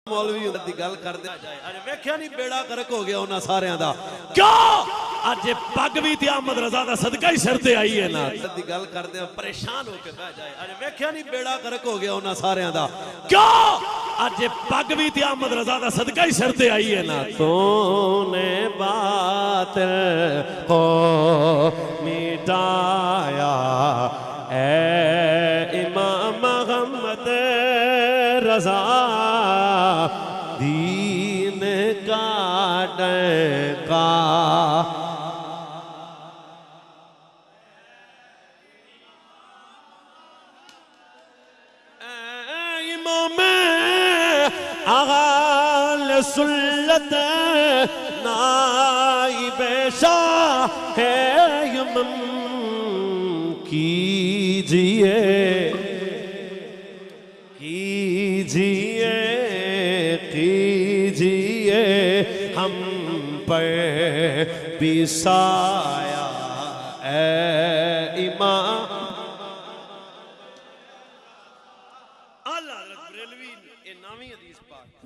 मौलवी की गल करदे अज वेख्या नहीं बेड़ा गर्क हो गया उन्हां सारियां दा क्यों अज पग भी ते अहमद रजा दा सदका ही सिर ते आई है ना दी गल करदे परेशान होके बह जाए अज वेख्या नहीं बेड़ा गर्क हो गया उन्हां सारियां दा क्यों अज पग भी ते अहमद रजा दा सदका ही सिर ते आई है ना तूने बातिल को मिटाया ए इमाम मोहम्मद रजा दीन का डका इमाम आगाल सुल्लत नाइबे शाह है यमन कीजिए कीजिए कीजिए हम पर बिसाया ए इमाम अल्लाह हज़रत बरेलवी ए नामी हदीस पाक।